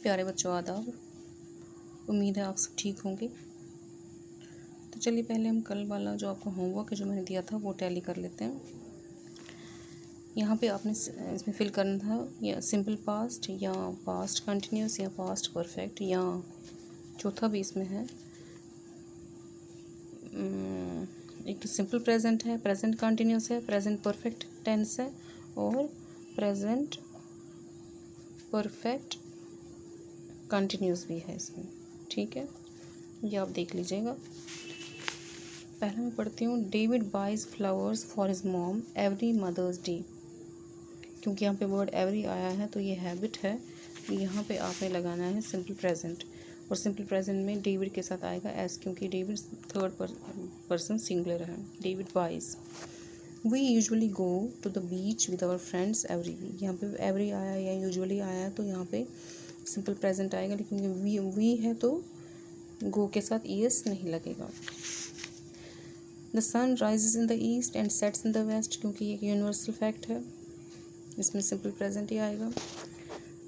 प्यारे बच्चों, आदाब। उम्मीद है आप सब ठीक होंगे। तो चलिए पहले हम कल वाला जो आपको होमवर्क है जो मैंने दिया था वो टैली कर लेते हैं। यहाँ पे आपने इसमें फिल करना था या सिंपल पास्ट या पास्ट कंटिन्यूस या पास्ट परफेक्ट, या चौथा भी इसमें है, एक तो सिंपल प्रेजेंट है, प्रेजेंट कंटिन्यूस है, प्रेजेंट परफेक्ट टेंस है और प्रेजेंट परफेक्ट कंटिन्यूस भी है इसमें। ठीक है, ये आप देख लीजिएगा। पहले मैं पढ़ती हूँ। David buys flowers for his mom every Mother's Day. क्योंकि यहाँ पे वर्ड एवरी आया है तो ये हैबिट है, तो यहाँ पे आपने लगाना है सिंपल प्रेजेंट, और सिंपल प्रेजेंट में डेविड के साथ आएगा एस, क्योंकि डेविड थर्ड पर्सन सिंगुलर है। David buys. We usually go to the beach with our friends every week. यहाँ पे एवरी आया या यूजुअली आया तो यहाँ पे सिंपल प्रेजेंट आएगा, लेकिन वी है तो गो के साथ ईएस नहीं लगेगा। The sun rises in the east and sets in the west, क्योंकि ये यूनिवर्सल फैक्ट है, इसमें सिंपल प्रेजेंट ही आएगा।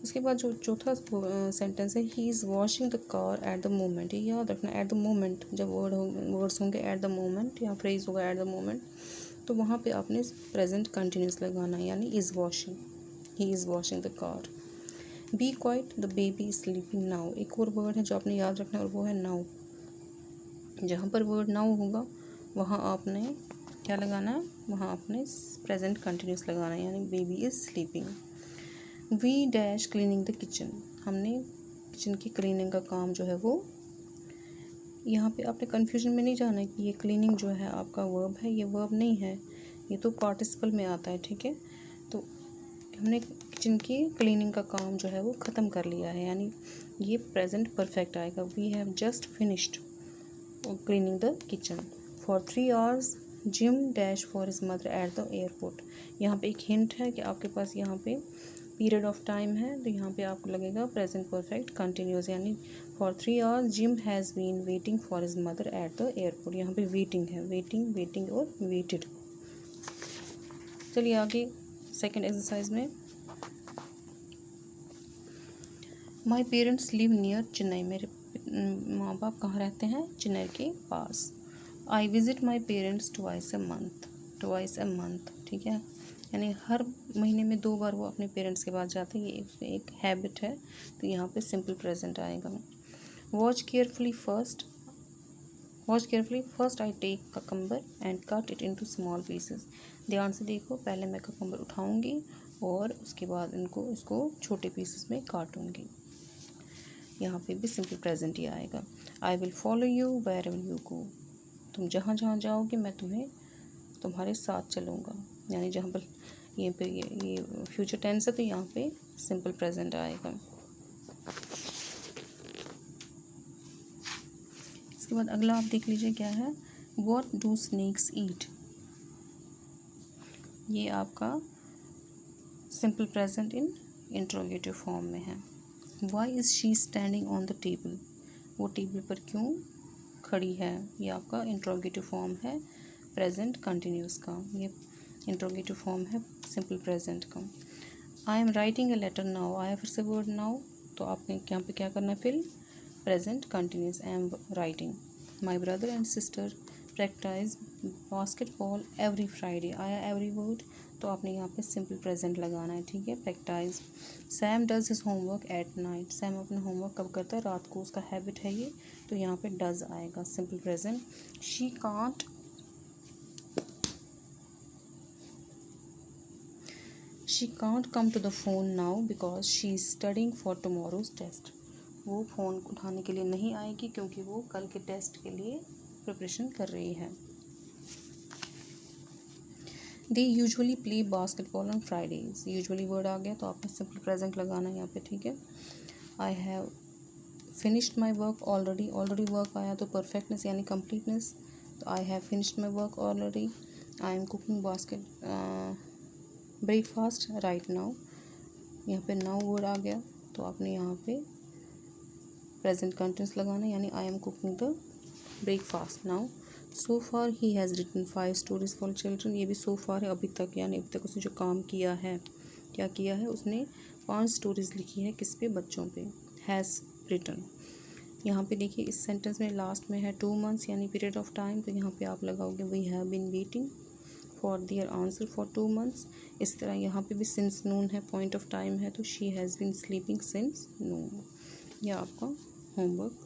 उसके बाद जो चौथा सेंटेंस है, he is washing the car at the moment. ये याद रखना, एट द मोमेंट जब वर्ड्स होंगे एट द मोमेंट या फ्रेज होगा एट द मोमेंट, तो वहाँ पे आपने प्रेजेंट कंटिन्यूस लगाना है, यानी is washing, he is washing the car. Be quiet the baby sleeping now. एक और वर्ड है जो आपने याद रखना है और वो है नाउ। जहाँ पर वर्ड नाउ होगा वहाँ आपने क्या लगाना है, वहाँ आपने प्रेजेंट कंटिन्यूस लगाना है, यानी baby is sleeping. We dash cleaning the kitchen. हमने किचन की क्लीनिंग का काम जो है वो, यहाँ पे आपने कन्फ्यूजन में नहीं जाना है कि ये क्लीनिंग जो है आपका वर्ब है, ये वर्ब नहीं है, ये तो पार्टिसिपल में आता है। ठीक है, तो हमने किचन की क्लीनिंग का काम जो है वो ख़त्म कर लिया है, यानी ये प्रेजेंट परफेक्ट आएगा। We have just finished cleaning the kitchen. For 3 hours Jim dash for his mother at the airport. यहाँ पे एक हिंट है कि आपके पास यहाँ पे पीरियड ऑफ टाइम है, तो यहाँ पे आपको लगेगा प्रेजेंट परफेक्ट कंटिन्यूस, यानी for 3 hours Jim has been waiting for his mother at the airport. यहाँ पे वेटिंग है, वेटिंग, वेटिंग और वेटेड। चलिए आगे सेकेंड एक्सरसाइज में। My parents live near Chennai. मेरे माँ बाप कहाँ रहते हैं, चेन्नई के पास। I visit my parents twice a month. ठीक है, यानी हर महीने में 2 बार वो अपने पेरेंट्स के पास जाते हैं, ये एक हैबिट है, तो यहाँ पे सिंपल प्रेजेंट आएगा। Watch carefully first I take cucumber and cut it into small pieces. ध्यान से देखो, पहले मैं ककम्बर उठाऊंगी और उसके बाद इसको छोटे पीसेस में काटूंगी। यहाँ पे भी सिंपल प्रेजेंट ही आएगा। I will follow you wherever you go. तुम जहाँ जहाँ जाओगे मैं तुम्हारे साथ चलूँगा, यानी जहाँ पर ये फ्यूचर टेंस है तो यहाँ पे सिंपल प्रेजेंट आएगा। इसके बाद अगला आप देख लीजिए क्या है। What do snakes eat. ये आपका simple present in interrogative form में है। Why is she standing on the table. वो टेबल पर क्यों खड़ी है, ये आपका इंट्रोगेटिव फॉर्म है प्रेजेंट कंटिन्यूस का, ये इंट्रोगेटिव फॉर्म है सिंपल प्रेजेंट का। I am writing a letter now. आया फिर से वर्ड नाउ, तो आपने यहाँ पे क्या करना है, फिर present continuous, I am writing. My brother and sister practice basketball every Friday. आया एवरी वर्ड, तो आपने यहाँ पे सिंपल प्रेजेंट लगाना है। ठीक है, practice. Sam does his homework at night. Sam अपना होमवर्क कब करता है, रात को, उसका हैबिट है ये, तो यहाँ पे डज आएगा simple present. She can't come to the phone now because she is studying for tomorrow's test. वो फ़ोन उठाने के लिए नहीं आएगी क्योंकि वो कल के टेस्ट के लिए प्रिपरेशन कर रही है। They usually play basketball on Fridays. Usually word आ गया तो आपने सिंपल प्रेजेंट लगाना है यहाँ पे। ठीक है, I have finished my work already. Already work आया तो परफेक्टनेस यानी कंप्लीटनेस, तो I have finished my work already. I am cooking breakfast right now. यहाँ पे नाउ वर्ड आ गया तो आपने यहाँ पे प्रेजेंट कंटिन्यूस लगाना है, यानी I am cooking the breakfast now. So far he has written 5 stories for children. ये भी सो फार है, अभी तक, यानी अभी तक उसने जो काम किया है, क्या किया है, उसने 5 स्टोरीज लिखी है, किस पे, बच्चों पे। Has written. यहाँ पे देखिए इस सेंटेंस में लास्ट में है 2 months यानी पीरियड ऑफ टाइम, तो यहाँ पे आप लगाओगे we have been waiting for their answer for 2 months। इस तरह यहाँ पे भी सिंस नून है, पॉइंट ऑफ टाइम है, तो she has been sleeping since noon. यह आपका होमवर्क